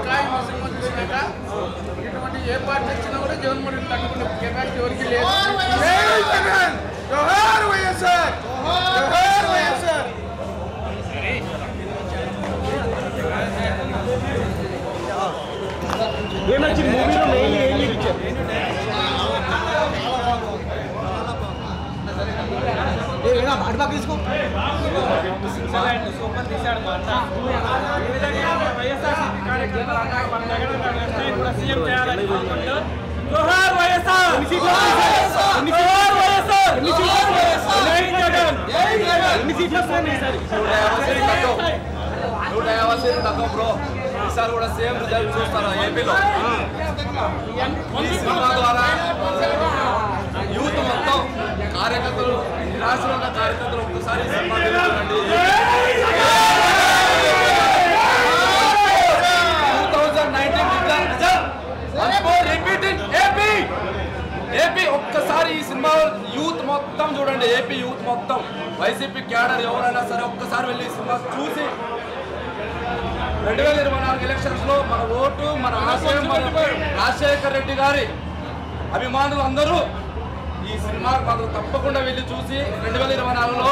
ఖాయం సినిమా చూసినాక ఇటువంటి ఏ పార్టీ వచ్చినా కూడా జగన్మోహన్ రెడ్డి తట్టుకునే కెపాసిటీ ఎవరికి లేదు. జోహార్ వైఎస్ఆర్, జోహార్ వైఎస్ఆర్. మూవీలో మెయిన్ ఏం చూపించారు? అటుపక్క తీసుకో. సూపర్ తీశాడు వైఎస్ఆర్సీపీ కార్యకర్తలు సీఎం చేయాలని కోరుకుంటూ జోహార్ వైఎస్ఆర్, జోహార్ వైఎస్ఆర్. బ్రో ఈసారి కూడా సేమ్ రిజల్ట్ చూస్తాను ఏపీలో. ఈ సినిమా ద్వారా యూత్ మొత్తం కార్యకర్తలు, రాష్ట్రంలో ఉన్న కార్యకర్తలు ఒక్కసారి సినిమా చూడండి. 2019 ఏపీ ఒక్కసారి ఈ సినిమా యూత్ మొత్తం చూడండి. ఏపీ యూత్ మొత్తం వైసీపీ క్యాడర్ ఎవరైనా సరే ఒక్కసారి వెళ్ళి ఈ సినిమా చూసి 2024 ఎలక్షన్స్ లో మన ఓటు, మన ఆశయం, మన రాజశేఖర్ రెడ్డి గారి అభిమానులు అందరూ ఈ సినిమా మాత్రం తప్పకుండా వెళ్ళి చూసి 2024లో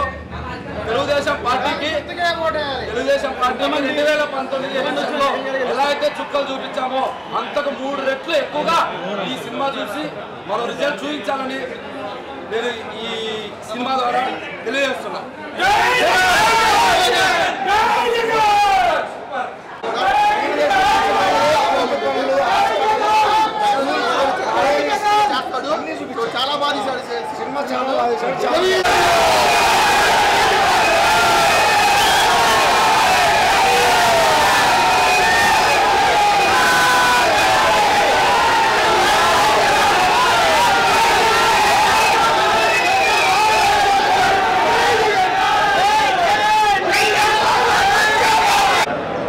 తెలుగుదేశం పార్టీకి 2019 ఎలక్షన్ లో ఎలా అయితే చుక్కలు చూపించామో అంతకు 3 రెట్లు ఎక్కువగా ఈ సినిమా చూసి మనం రిజల్ట్ చూపించాలని నేను ఈ సినిమా ద్వారా తెలియజేస్తున్నా. చాలా బాగా సినిమా, చాలా బాగా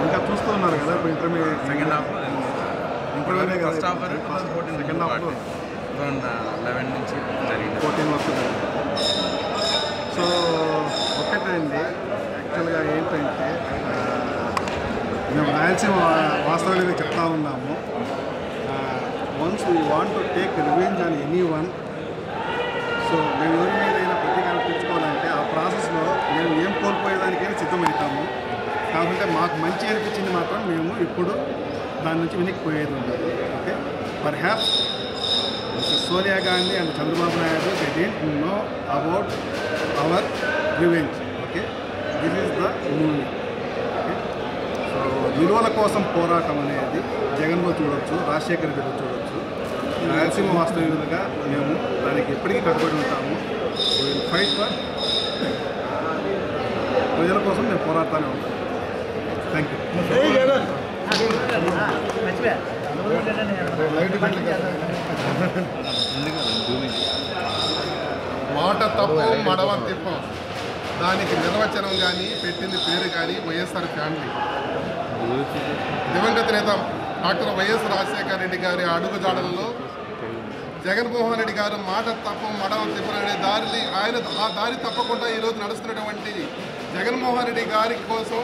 ఇంకా చూస్తున్నారు కదా. Second half first half second half 2011 నుంచి 14 వస్తుంది. సో ఒకటండి, యాక్చువల్గా ఏంటంటే మేము రాయలసీమ వాస్తవాలుగా చెప్తా ఉన్నాము. Once we want to take revenge on any one. So మేము ఎవరి మీద అయినా ప్రతీకారం తెచ్చుకోవాలంటే ఆ ప్రాసెస్లో మేము ఏం కోల్పోయేదానికైనా సిద్ధమవుతాము. కాకుంటే మాకు మంచి అనిపించింది మాత్రం మేము ఇప్పుడు దాని నుంచి వెనక్కిపోయేది ఉండదు. Okay, perhaps Sonia Gandhi and Chandrababu Naidu, they didn't know about our revenge. Okay, this is the movie. Okay, so విలువల కోసం పోరాటం అనేది జగన్లో చూడొచ్చు, రాజశేఖర్ రెడ్డిలో చూడొచ్చు. రాయలసీమ వాస్తవికులుగా మేము దానికి ఎప్పటికీ కట్టుబడి ఉంటాము. ఫైట్ ఫర్ ప్రజల కోసం మేము పోరాడుతూనే ఉంటాం. Thank you. మాట తప్పు మడవ తిప్పం, దానికి నిర్వచనం కానీ పెట్టింది పేరు కానీ వైఎస్ఆర్ ఫ్యామిలీ. దివంగత నేత డాక్టర్ వైఎస్ రాజశేఖర రెడ్డి గారి అడుగుజాడల్లో జగన్మోహన్ రెడ్డి గారు మాట తప్పు మడవ తిప్పననే దారిని ఆయన ఆ దారి తప్పకుండా ఈరోజు నడుస్తున్నటువంటి జగన్మోహన్ రెడ్డి గారి కోసం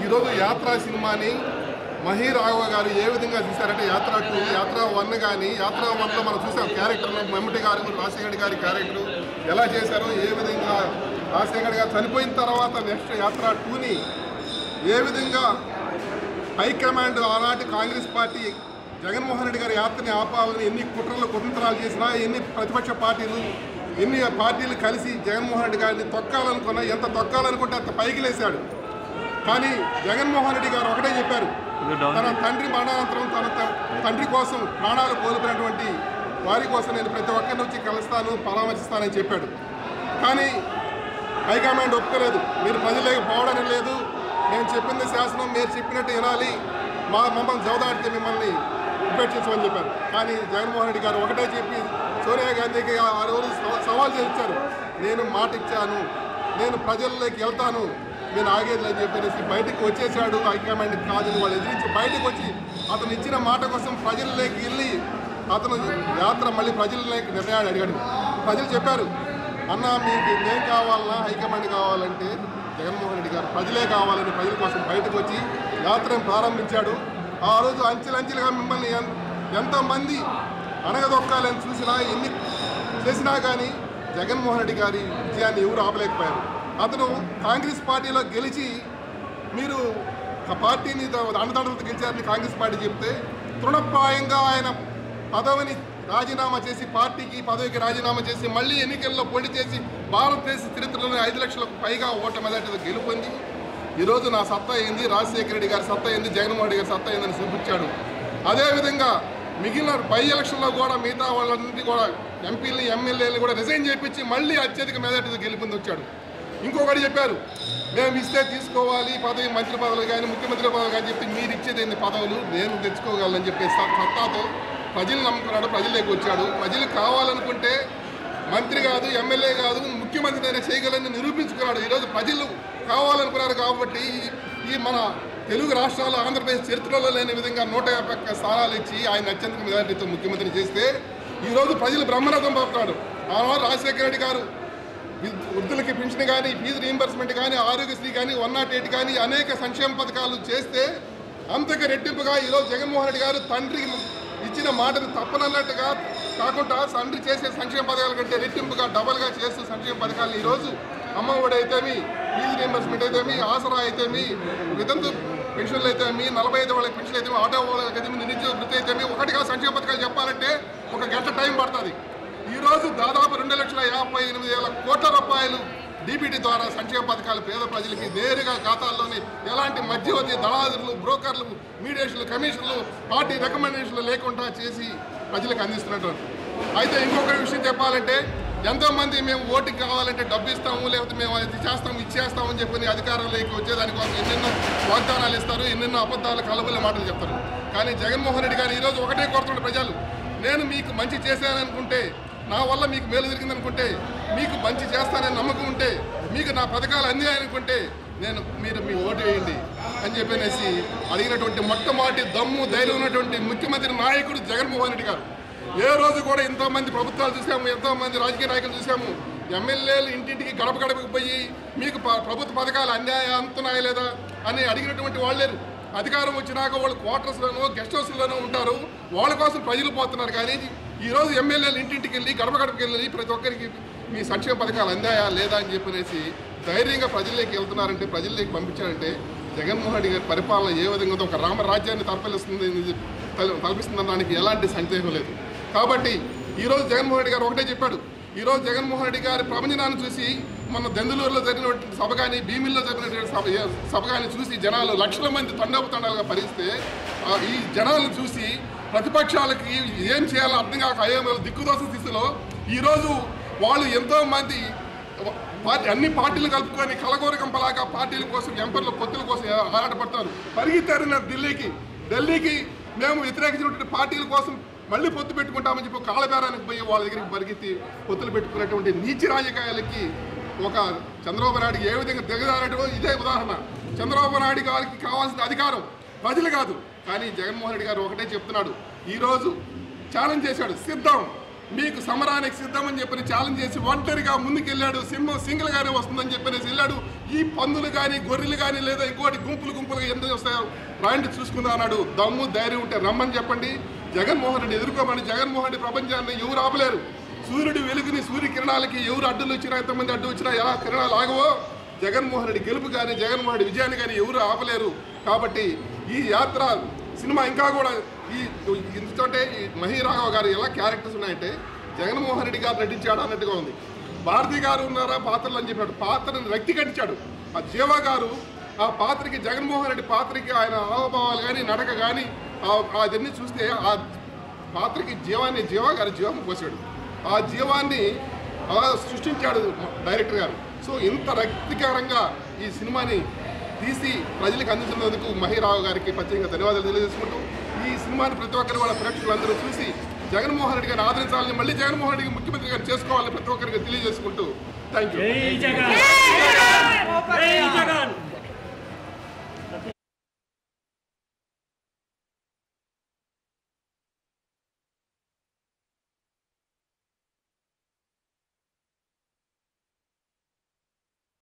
ఈరోజు యాత్రా సినిమాని మహీరాఘవ గారు ఏ విధంగా తీశారంటే యాత్ర 2, యాత్ర 1 కానీ యాత్ర 1లో మనం చూసాం క్యారెక్టర్లో మమ్మటి గారు, రాజశేఖర గారి క్యారెక్టర్ ఎలా చేశారో, ఏ విధంగా రాజశేఖర గారు చనిపోయిన తర్వాత నెక్స్ట్ యాత్ర 2ని ఏ విధంగా హైకమాండ్ ఆనాటి కాంగ్రెస్ పార్టీ జగన్మోహన్ రెడ్డి గారి యాత్రని ఆపాలని ఎన్ని కుట్రలు చేసినా, ఎన్ని ప్రతిపక్ష పార్టీలు, ఎన్ని పార్టీలు కలిసి జగన్మోహన్ రెడ్డి గారిని తొక్కాలనుకున్నా, ఎంత తొక్కాలనుకుంటే అంత పైకి లేశాడు. కానీ జగన్మోహన్ రెడ్డి గారు ఒకటే చెప్పారు, తన తండ్రి మరణానంతరం తన తండ్రి కోసం ప్రాణాలు కోల్పోయినటువంటి వారి కోసం నేను ప్రతి ఒక్కరిని వచ్చి కలుస్తాను, పరామర్శిస్తానని చెప్పాడు. కానీ హైకమాండ్ ఒప్పుకోలేదు. మీరు ప్రజలకు పోవడం లేదు, మేము చెప్పింది శాసనం, మీరు చెప్పినట్టు వినాలి, మమ్మల్ని జవదాడితే మిమ్మల్ని ఉపేక్షించమని చెప్పారు. కానీ జగన్మోహన్ రెడ్డి గారు ఒకటే చెప్పి సోనియా గాంధీకి ఆ రోజు సవాల్ చేయించారు, నేను మాట ఇచ్చాను, నేను ప్రజల్లోకి వెళ్తాను, నేను ఆగేది అని చెప్పేసి బయటకు వచ్చేసాడు. హైకమాండ్ కాదని వాళ్ళు ఎదిరించి బయటకు వచ్చి అతను ఇచ్చిన మాట కోసం ప్రజల్లోకి వెళ్ళి అతను యాత్ర మళ్ళీ ప్రజల్లోకి నిర్ణయాన్ని అడిగాడు. ప్రజలు చెప్పారు, అన్న మీకు ఏం కావాలన్నా హైకమాండ్ కావాలంటే జగన్మోహన్ రెడ్డి గారు ప్రజలే కావాలని ప్రజల కోసం బయటకు వచ్చి యాత్రను ప్రారంభించాడు. ఆ రోజు అంచెలంచెలుగా మిమ్మల్ని ఎంతమంది అణగదొక్కాలని చూసినా ఎన్ని చేసినా కానీ జగన్మోహన్ రెడ్డి గారి విజయాన్ని ఎవరు ఆపలేకపోయారు. అతను కాంగ్రెస్ పార్టీలో గెలిచి మీరు పార్టీని అండదండలతో గెలిచారని కాంగ్రెస్ పార్టీ చెప్తే తృణప్రాయంగా ఆయన పదవిని రాజీనామా చేసి పార్టీకి పదవికి రాజీనామా చేసి మళ్ళీ ఎన్నికల్లో పోటీ చేసి భారతదేశ చరిత్రలోనే 5 లక్షలకు పైగా ఓట్ల మెజార్టీతో గెలుపొంది ఈరోజు నా సత్తా ఏంది, రాజశేఖర రెడ్డి గారి సత్తా ఏంది, జగన్మోహన్ రెడ్డి గారి సత్తా ఏందని చూపించాడు. అదేవిధంగా మిగిలిన బై ఎలక్షన్లో కూడా మిగతా వాళ్ళందరినీ కూడా ఎంపీలు ఎమ్మెల్యేలు కూడా రిజైన్ చేయించి మళ్ళీ అత్యధిక మెజార్టీతో గెలుపొంది వచ్చాడు. ఇంకొకటి చెప్పారు, మేము ఇస్తే తీసుకోవాలి పదవి, మంత్రి పదవులు కానీ ముఖ్యమంత్రి పదవులు కానీ చెప్పి మీరు ఇచ్చేది ఏంది పదవులు, నేను తెచ్చుకోగలనని చెప్పి సత్తాతో ప్రజలు నమ్ముకున్నాడు, ప్రజల్లోకి వచ్చాడు. ప్రజలు కావాలనుకుంటే మంత్రి కాదు, ఎమ్మెల్యే కాదు, ముఖ్యమంత్రి అయినా చేయగలని నిరూపించుకున్నాడు. ఈరోజు ప్రజలు కావాలనుకున్నారు కాబట్టి ఈ మన తెలుగు రాష్ట్రాల్లో ఆంధ్రప్రదేశ్ చరిత్రలో లేని విధంగా 150 స్థానాలు ఇచ్చి ఆయన అత్యంత మెజారిటీతో ముఖ్యమంత్రి చేస్తే ఈరోజు ప్రజలు బ్రహ్మరథం పడుతున్నాడు. ఆనాడు రాజశేఖర రెడ్డి గారు వృద్ధులకి పెన్షన్ కానీ, ఫీజు రీయింబర్స్మెంట్ కానీ, ఆరోగ్యశ్రీ కానీ, 108 కానీ అనేక సంక్షేమ పథకాలు చేస్తే అంతకు రెట్టింపుగా ఈరోజు జగన్మోహన్ రెడ్డి గారు తండ్రికి ఇచ్చిన మాటను తప్పనన్నట్టుగా కాకుండా తండ్రి చేసే సంక్షేమ పథకాల కంటే రెట్టింపుగా డబల్గా చేస్తూ సంక్షేమ పథకాలు ఈరోజు అమ్మ ఒడి అయితేమి, ఫీజు రీయింబర్స్మెంట్ అయితేమి, ఆసరా అయితేమి, వితంతు పెన్షన్లు అయితేమి, 45 వాళ్ళకి పెన్షన్ అయితేమి, ఆటో వాళ్ళకి అయితేమి, నిరుద్యోగ వృత్తి అయితేమి, ఒకటిగా సంక్షేమ పథకాలు చెప్పాలంటే 1 గంట టైం పడుతుంది. ఈరోజు దాదాపు 2,58,000 కోట్ల రూపాయలు డీబీటీ ద్వారా సంక్షేమ పథకాలు పేద ప్రజలకి నేరుగా ఖాతాల్లోని ఎలాంటి మధ్యవర్తి దళారులు, బ్రోకర్లు, మీడియేషన్లు, కమిషన్లు, పార్టీ రికమెండేషన్లు లేకుండా చేసి ప్రజలకు అందిస్తున్నట్టు. అయితే ఇంకొక విషయం చెప్పాలంటే ఎంతోమంది మేము ఓటుకి కావాలంటే డబ్బు ఇస్తాము, లేకపోతే మేము అది చేస్తాము, ఇచ్చేస్తామని చెప్పి అధికారంలోకి వచ్చేదానికోసం ఎన్నెన్నో వాగ్దానాలు ఇస్తారు, ఎన్నెన్నో అబద్ధాలు కలబుల మాటలు చెప్తారు. కానీ జగన్మోహన్ రెడ్డి గారు ఈరోజు ఒకటే కోరుతున్న ప్రజలు, నేను మీకు మంచి చేశాననుకుంటే, నా వల్ల మీకు మేలు జరిగిందనుకుంటే, మీకు మంచి చేస్తానని నమ్మకం ఉంటే, మీకు నా పథకాలు అందాయనుకుంటే మీరు మీ ఓటు వేయండి అని చెప్పనేసి అడిగినటువంటి మొట్టమొదటి దమ్ము ధైర్యం ఉన్నటువంటి ముఖ్యమంత్రి నాయకుడు జగన్మోహన్ రెడ్డి గారు. ఏ రోజు కూడా ఎంతోమంది ప్రభుత్వాలు చూసాము, ఎంతోమంది రాజకీయ నాయకులు చూసాము, ఎమ్మెల్యేలు ఇంటింటికి గడప గడపకు పోయి మీకు ప్రభుత్వ పథకాలు అందుతున్నాయా లేదా అని అడిగినటువంటి వాళ్ళు లేరు. అధికారం వచ్చినాక వాళ్ళు క్వార్టర్స్లోనో గెస్ట్ హౌస్లోనో ఉంటారు, వాళ్ళ కోసం ప్రజలు పోతున్నారు. కానీ ఈరోజు ఎమ్మెల్యేలు ఇంటింటికి వెళ్ళి గడప గడపకి వెళ్ళి ప్రతి ఒక్కరికి మీ సంక్షేమ పథకాలు అందాయా లేదా అని చెప్పనేసి ధైర్యంగా ప్రజల్లోకి వెళ్తున్నారంటే, ప్రజల్లోకి పంపించారంటే జగన్మోహన్ రెడ్డి గారి పరిపాలన ఏ విధంగా ఒక రామరాజ్యాన్ని తలపిస్తుందని దానికి ఎలాంటి సందేహం లేదు. కాబట్టి ఈరోజు జగన్మోహన్ రెడ్డి గారు ఒకటే చెప్పాడు. ఈరోజు జగన్మోహన్ రెడ్డి గారి ప్రపంచనాన్ని చూసి మన దెందులూరులో జరిగినటువంటి సభ కానీ, భీమిల్లో జరిగినటువంటి సభ కానీ చూసి జనాలు లక్షల మంది తండాలుగా పరిస్తే ఈ జనాలను చూసి ప్రతిపక్షాలకి ఏం చేయాలో అర్థం కాక అయోమయంలో దిక్కుదోస స్థితిలో ఈరోజు వాళ్ళు ఎంతోమంది అన్ని పార్టీలు కలుపుకొని కలగోరకంపలాగా పార్టీల కోసం, ఎంపీల పొత్తుల కోసం ఆరాటపడతారు. పరిగెత్తారు ఢిల్లీకి మేము వ్యతిరేకించినటువంటి పార్టీల కోసం మళ్ళీ పొత్తు పెట్టుకుంటామని చెప్పి కాళ్ళబేరానికి పోయి వాళ్ళ దగ్గరికి పరిగెత్తి పొత్తులు పెట్టుకున్నటువంటి నీచి రాజకీయాలకి ఒక చంద్రబాబు నాయుడు ఏ విధంగా దిగజారడో ఇదే ఉదాహరణ. చంద్రబాబు నాయుడు గారికి కావాల్సిన అధికారం ప్రజలు కాదు. కానీ జగన్మోహన్ రెడ్డి గారు ఒకటే చెప్తున్నాడు, ఈరోజు ఛాలెంజ్ చేశాడు, సిద్ధం మీకు సమరానికి సిద్ధమని చెప్పని ఛాలెంజ్ చేసి ఒంటరిగా ముందుకెళ్ళాడు. సింహం సింగిల్గానే వస్తుందని చెప్పనేసి వెళ్ళాడు. ఈ పందులు కానీ, గొర్రెలు కానీ, లేదా ఇంకోటి గుంపులుగా ఎందుకు వస్తాయో రాండి చూసుకుందా అన్నాడు. దమ్ము ధైర్యం ఉంటే రమ్మని చెప్పండి, జగన్మోహన్ రెడ్డి ఎదుర్కోమని. జగన్మోహన్ రెడ్డి ప్రపంచాన్ని ఎవరు ఆపలేరు. సూర్యుడి వెలుగుని, సూర్యకిరణాలకి ఎవరు అడ్డులు వచ్చినా, ఎంతమంది అడ్డు వచ్చినా ఎలా కిరణాలు ఆగవో జగన్మోహన్ రెడ్డి గెలుపు కానీ, జగన్మోహన్ రెడ్డి విజయాన్ని కానీ ఎవరు ఆపలేరు. కాబట్టి ఈ యాత్ర సినిమా ఇంకా కూడా ఎందుకంటే ఈ మహీరాఘవ గారు ఎలా క్యారెక్టర్స్ ఉన్నాయంటే జగన్మోహన్ రెడ్డి గారు నటించాడు అన్నట్టుగా ఉంది. భారతి గారు ఉన్నారా పాత్రలు అని చెప్పాడు, పాత్రను వ్యక్తీకరించాడు. ఆ జీవ గారు ఆ పాత్రకి, జగన్మోహన్ రెడ్డి పాత్రకి ఆయన హావభావాలు కానీ, నడక కానీ అదన్నీ చూస్తే ఆ పాత్రకి జీవ గారు జీవం పోసాడు. ఆ జీవాన్ని అలా సృష్టించాడు డైరెక్టర్ గారు. సో ఇంత రక్తికరంగా ఈ సినిమాని తీసి ప్రజలకు అందించినందుకు మహీరావు గారికి ప్రత్యేకంగా ధన్యవాదాలు తెలియజేసుకుంటూ, ఈ సినిమాని ప్రతి ఒక్కరు వాళ్ళ ప్రేక్షకులందరూ చూసి జగన్మోహన్ రెడ్డి గారిని ఆదరించాలని, మళ్ళీ జగన్మోహన్ రెడ్డికి ముఖ్యమంత్రి గారిని చేసుకోవాలని ప్రతి ఒక్కరికి తెలియజేసుకుంటూ థ్యాంక్ యూ.